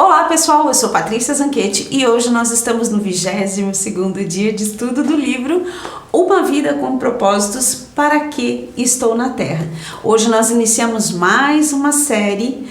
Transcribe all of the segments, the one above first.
Olá pessoal, eu sou Patrícia Zanchetti e hoje nós estamos no 22º dia de estudo do livro Uma Vida com Propósitos, Para Que Estou na Terra. Hoje nós iniciamos mais uma série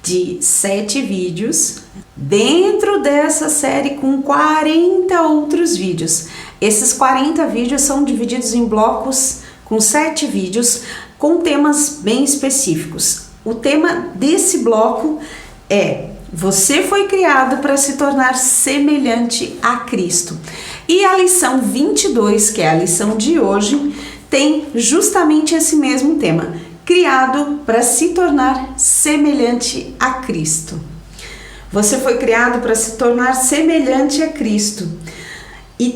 de 7 vídeos, dentro dessa série com 40 outros vídeos. Esses 40 vídeos são divididos em blocos com 7 vídeos com temas bem específicos. O tema desse bloco é: você foi criado para se tornar semelhante a Cristo. E a lição 22, que é a lição de hoje, tem justamente esse mesmo tema: criado para se tornar semelhante a Cristo. Você foi criado para se tornar semelhante a Cristo. E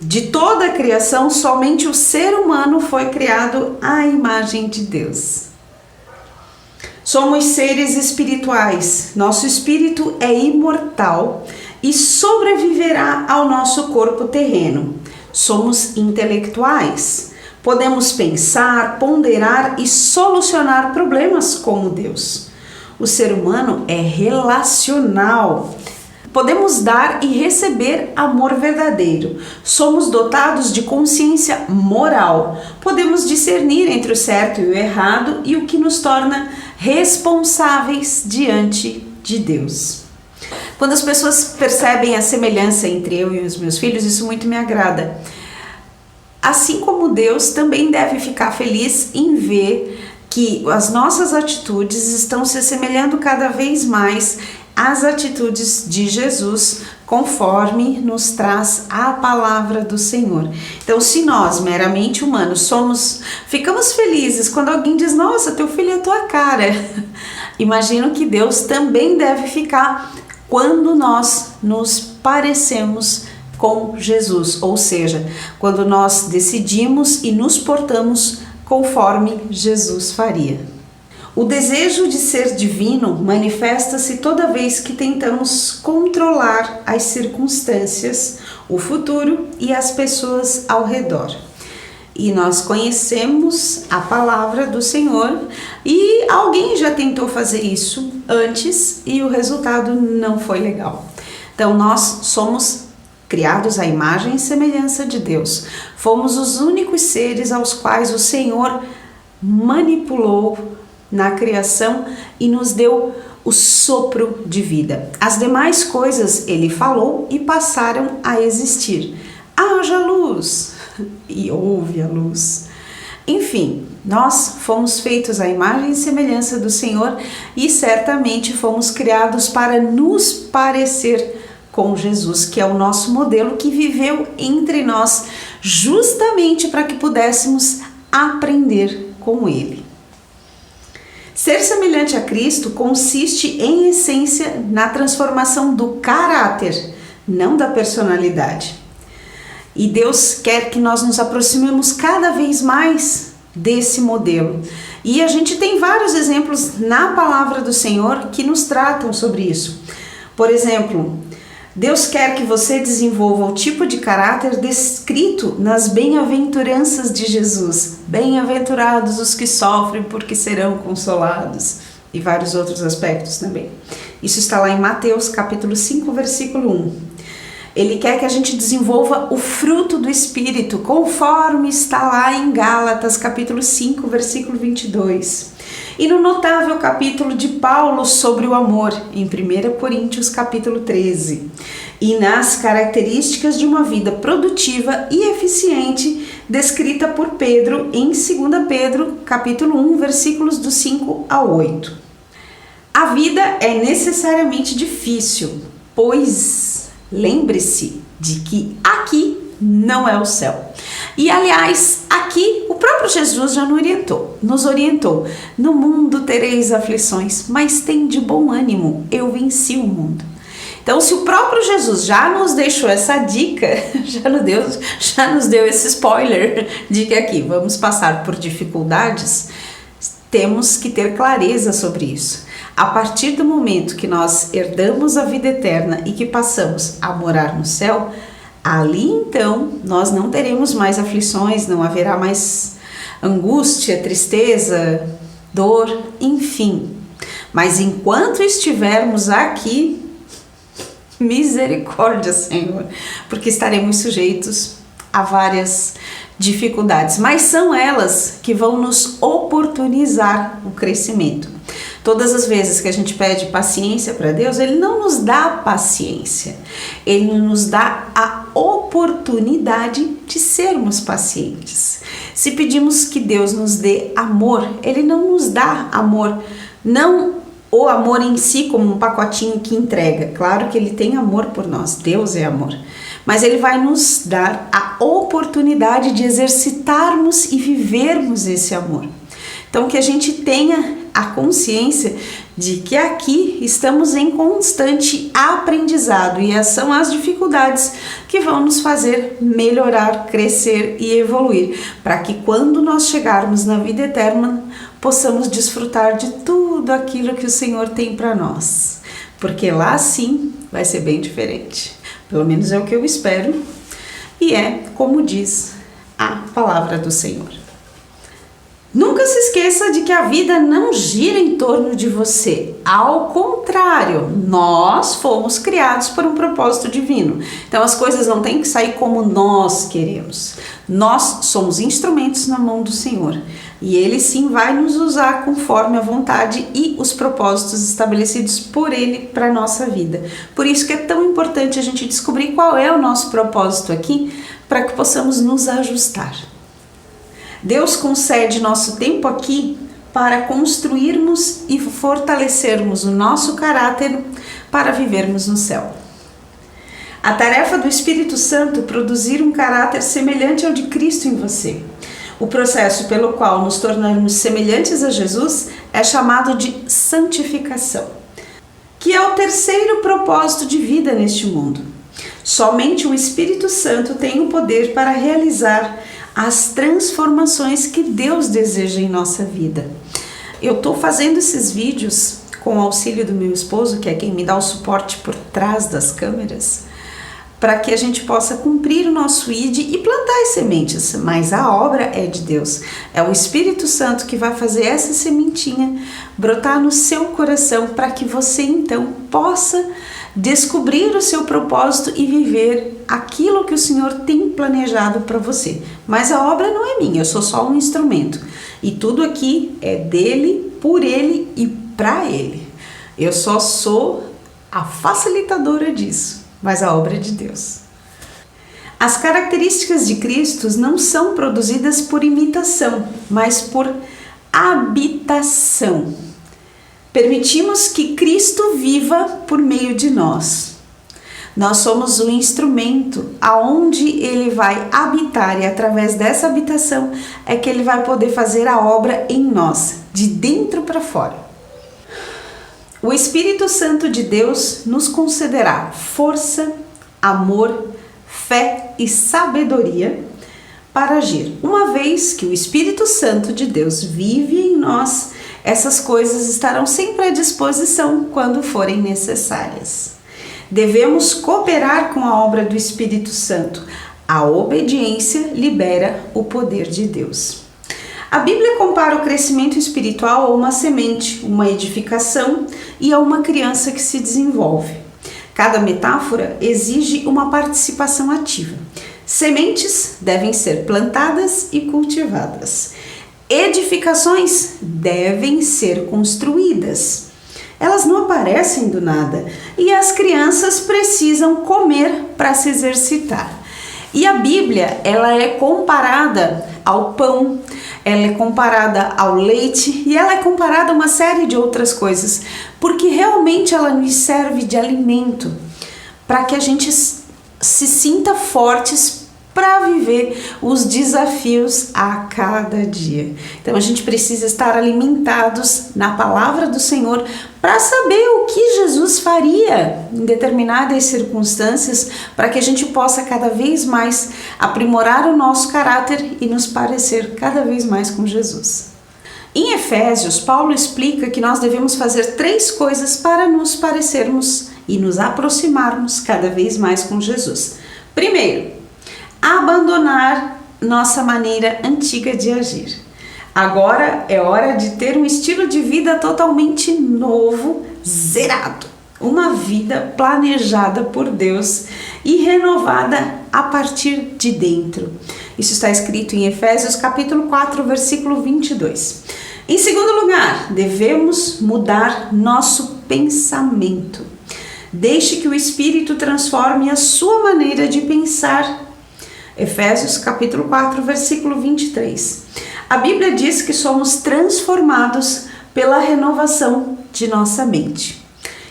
de toda a criação, somente o ser humano foi criado à imagem de Deus. Somos seres espirituais, nosso espírito é imortal e sobreviverá ao nosso corpo terreno. Somos intelectuais, podemos pensar, ponderar e solucionar problemas como Deus. O ser humano é relacional, podemos dar e receber amor verdadeiro. Somos dotados de consciência moral, podemos discernir entre o certo e o errado e o que nos torna responsáveis diante de Deus. Quando as pessoas percebem a semelhança entre eu e os meus filhos, isso muito me agrada. Assim como Deus também deve ficar feliz em ver que as nossas atitudes estão se assemelhando cada vez mais às atitudes de Jesus, conforme nos traz a palavra do Senhor. Então, se nós, meramente humanos, ficamos felizes quando alguém diz: nossa, teu filho é a tua cara, imagino que Deus também deve ficar quando nós nos parecemos com Jesus, ou seja, quando nós decidimos e nos portamos conforme Jesus faria. O desejo de ser divino manifesta-se toda vez que tentamos controlar as circunstâncias, o futuro e as pessoas ao redor. E nós conhecemos a palavra do Senhor e alguém já tentou fazer isso antes e o resultado não foi legal. Então nós somos criados à imagem e semelhança de Deus. Fomos os únicos seres aos quais o Senhor manipulou na criação e nos deu o sopro de vida. As demais coisas ele falou e passaram a existir. Haja luz! E houve a luz. Enfim, nós fomos feitos à imagem e semelhança do Senhor e certamente fomos criados para nos parecer com Jesus, que é o nosso modelo que viveu entre nós justamente para que pudéssemos aprender com ele. Ser semelhante a Cristo consiste, em essência, na transformação do caráter, não da personalidade. E Deus quer que nós nos aproximemos cada vez mais desse modelo. E a gente tem vários exemplos na palavra do Senhor que nos tratam sobre isso. Por exemplo, Deus quer que você desenvolva o tipo de caráter descrito nas bem-aventuranças de Jesus. Bem-aventurados os que sofrem, porque serão consolados. E vários outros aspectos também. Isso está lá em Mateus capítulo 5, versículo 1. Ele quer que a gente desenvolva o fruto do Espírito, conforme está lá em Gálatas capítulo 5, versículo 22. E no notável capítulo de Paulo sobre o amor, em 1 Coríntios capítulo 13. E nas características de uma vida produtiva e eficiente, descrita por Pedro em 2 Pedro capítulo 1, versículos do 5 ao 8. A vida é necessariamente difícil, pois lembre-se de que aqui não é o céu. E aliás, aqui o próprio Jesus já nos orientou. No mundo tereis aflições, mas tem de bom ânimo, eu venci o mundo. Então, se o próprio Jesus já nos deixou essa dica, já nos deu esse spoiler de que aqui vamos passar por dificuldades, temos que ter clareza sobre isso. A partir do momento que nós herdamos a vida eterna e que passamos a morar no céu, ali então nós não teremos mais aflições, não haverá mais angústia, tristeza, dor, enfim. Mas enquanto estivermos aqui, misericórdia, Senhor, porque estaremos sujeitos a várias dificuldades, mas são elas que vão nos oportunizar o crescimento. Todas as vezes que a gente pede paciência para Deus, Ele não nos dá paciência, Ele nos dá a oportunidade de sermos pacientes. Se pedimos que Deus nos dê amor, Ele não nos dá amor, não o amor em si como um pacotinho que entrega. Claro que Ele tem amor por nós, Deus é amor. Mas Ele vai nos dar a oportunidade de exercitarmos e vivermos esse amor. Então que a gente tenha a consciência de que aqui estamos em constante aprendizado e são as dificuldades que vão nos fazer melhorar, crescer e evoluir, para que quando nós chegarmos na vida eterna, possamos desfrutar de tudo aquilo que o Senhor tem para nós, porque lá sim vai ser bem diferente, pelo menos é o que eu espero, e é como diz a palavra do Senhor. Nunca se esqueça de que a vida não gira em torno de você. Ao contrário, nós fomos criados por um propósito divino. Então as coisas não têm que sair como nós queremos. Nós somos instrumentos na mão do Senhor. E Ele sim vai nos usar conforme a vontade e os propósitos estabelecidos por Ele para a nossa vida. Por isso que é tão importante a gente descobrir qual é o nosso propósito aqui, para que possamos nos ajustar. Deus concede nosso tempo aqui para construirmos e fortalecermos o nosso caráter para vivermos no céu. A tarefa do Espírito Santo é produzir um caráter semelhante ao de Cristo em você. O processo pelo qual nos tornamos semelhantes a Jesus é chamado de santificação, que é o terceiro propósito de vida neste mundo. Somente o Espírito Santo tem o poder para realizar as transformações que Deus deseja em nossa vida. Eu estou fazendo esses vídeos com o auxílio do meu esposo, que é quem me dá o suporte por trás das câmeras, para que a gente possa cumprir o nosso ID e plantar as sementes, mas a obra é de Deus. É o Espírito Santo que vai fazer essa sementinha brotar no seu coração, para que você então possa descobrir o seu propósito e viver aquilo que o Senhor tem planejado para você. Mas a obra não é minha, eu sou só um instrumento. E tudo aqui é dele, por ele e para ele. Eu só sou a facilitadora disso, mas a obra é de Deus. As características de Cristo não são produzidas por imitação, mas por habitação. Permitimos que Cristo viva por meio de nós. Nós somos o instrumento aonde Ele vai habitar, e através dessa habitação é que Ele vai poder fazer a obra em nós, de dentro para fora. O Espírito Santo de Deus nos concederá força, amor, fé e sabedoria para agir. Uma vez que o Espírito Santo de Deus vive em nós, essas coisas estarão sempre à disposição quando forem necessárias. Devemos cooperar com a obra do Espírito Santo. A obediência libera o poder de Deus. A Bíblia compara o crescimento espiritual a uma semente, uma edificação e a uma criança que se desenvolve. Cada metáfora exige uma participação ativa. Sementes devem ser plantadas e cultivadas. Edificações devem ser construídas. Elas não aparecem do nada e as crianças precisam comer para se exercitar. E a Bíblia, ela é comparada ao pão, ela é comparada ao leite e ela é comparada a uma série de outras coisas, porque realmente ela nos serve de alimento para que a gente se sinta fortes para viver os desafios a cada dia. Então a gente precisa estar alimentados na palavra do Senhor para saber o que Jesus faria em determinadas circunstâncias, para que a gente possa cada vez mais aprimorar o nosso caráter e nos parecer cada vez mais com Jesus. Em Efésios, Paulo explica que nós devemos fazer 3 coisas para nos parecermos e nos aproximarmos cada vez mais com Jesus. Primeiro, abandonar nossa maneira antiga de agir. Agora é hora de ter um estilo de vida totalmente novo, zerado. Uma vida planejada por Deus e renovada a partir de dentro. Isso está escrito em Efésios capítulo 4, versículo 22. Em segundo lugar, devemos mudar nosso pensamento. Deixe que o Espírito transforme a sua maneira de pensar. Efésios capítulo 4, versículo 23. A Bíblia diz que somos transformados pela renovação de nossa mente.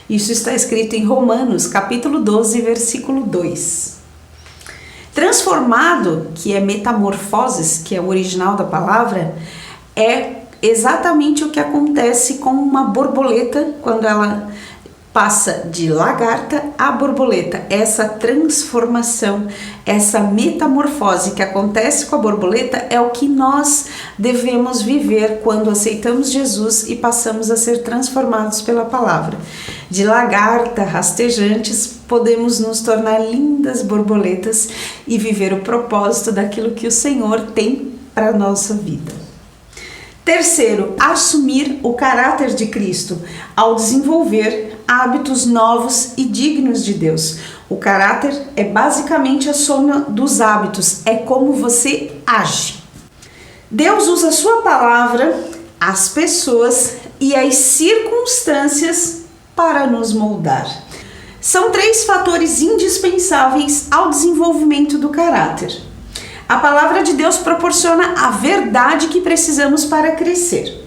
Isso está escrito em Romanos capítulo 12, versículo 2. Transformado, que é metamorfoses, que é o original da palavra, é exatamente o que acontece com uma borboleta quando ela passa de lagarta a borboleta. Essa transformação, essa metamorfose que acontece com a borboleta é o que nós devemos viver quando aceitamos Jesus e passamos a ser transformados pela palavra. De lagarta, rastejantes, podemos nos tornar lindas borboletas e viver o propósito daquilo que o Senhor tem para a nossa vida. Terceiro, assumir o caráter de Cristo ao desenvolver hábitos novos e dignos de Deus. O caráter é basicamente a soma dos hábitos, é como você age. Deus usa a sua palavra, as pessoas e as circunstâncias para nos moldar. São 3 fatores indispensáveis ao desenvolvimento do caráter. A palavra de Deus proporciona a verdade que precisamos para crescer.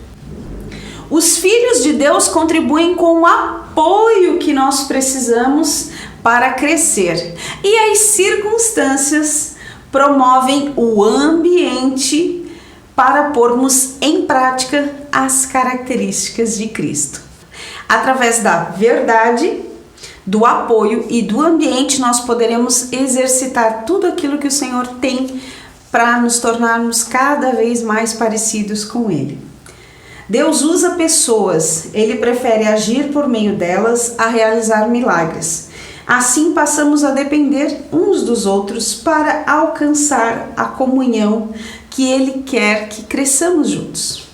Os filhos de Deus contribuem com o apoio que nós precisamos para crescer. E as circunstâncias promovem o ambiente para pormos em prática as características de Cristo. Através da verdade, do apoio e do ambiente, nós poderemos exercitar tudo aquilo que o Senhor tem para nos tornarmos cada vez mais parecidos com Ele. Deus usa pessoas, Ele prefere agir por meio delas a realizar milagres. Assim passamos a depender uns dos outros para alcançar a comunhão que Ele quer que cresçamos juntos.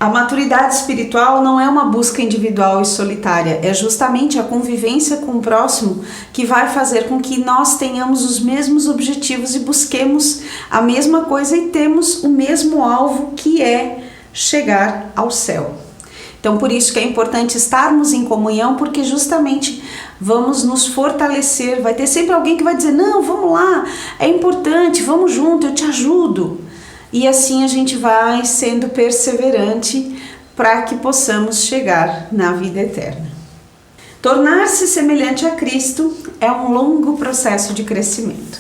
A maturidade espiritual não é uma busca individual e solitária, é justamente a convivência com o próximo que vai fazer com que nós tenhamos os mesmos objetivos e busquemos a mesma coisa e temos o mesmo alvo, que é chegar ao céu. Então, por isso que é importante estarmos em comunhão, porque justamente vamos nos fortalecer. Vai ter sempre alguém que vai dizer, não, vamos lá, é importante, vamos junto, eu te ajudo. E assim a gente vai sendo perseverante para que possamos chegar na vida eterna. Tornar-se semelhante a Cristo é um longo processo de crescimento.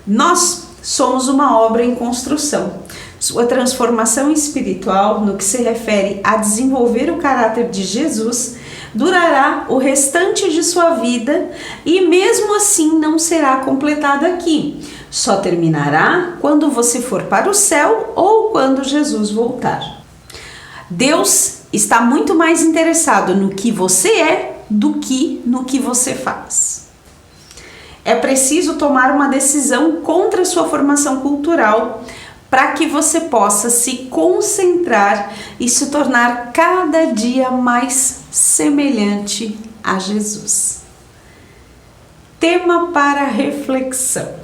Nós somos uma obra em construção. Sua transformação espiritual, no que se refere a desenvolver o caráter de Jesus, durará o restante de sua vida e mesmo assim não será completada aqui. Só terminará quando você for para o céu ou quando Jesus voltar. Deus está muito mais interessado no que você é do que no que você faz. É preciso tomar uma decisão contra a sua formação cultural para que você possa se concentrar e se tornar cada dia mais semelhante a Jesus. Tema para reflexão.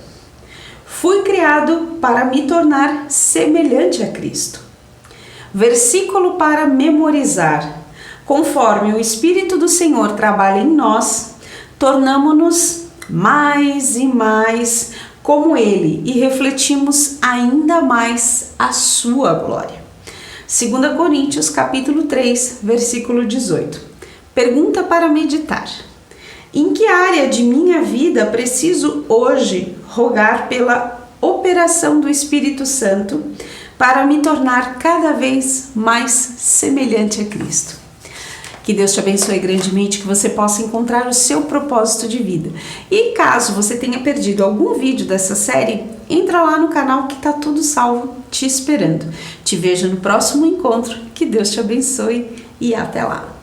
Fui criado para me tornar semelhante a Cristo. Versículo para memorizar. Conforme o Espírito do Senhor trabalha em nós, tornamo-nos mais e mais como Ele e refletimos ainda mais a sua glória. 2 Coríntios capítulo 3, versículo 18. Pergunta para meditar. Em que área de minha vida preciso hoje rogar pela operação do Espírito Santo para me tornar cada vez mais semelhante a Cristo? Que Deus te abençoe grandemente, que você possa encontrar o seu propósito de vida. E caso você tenha perdido algum vídeo dessa série, entra lá no canal que está tudo salvo te esperando. Te vejo no próximo encontro. Que Deus te abençoe e até lá.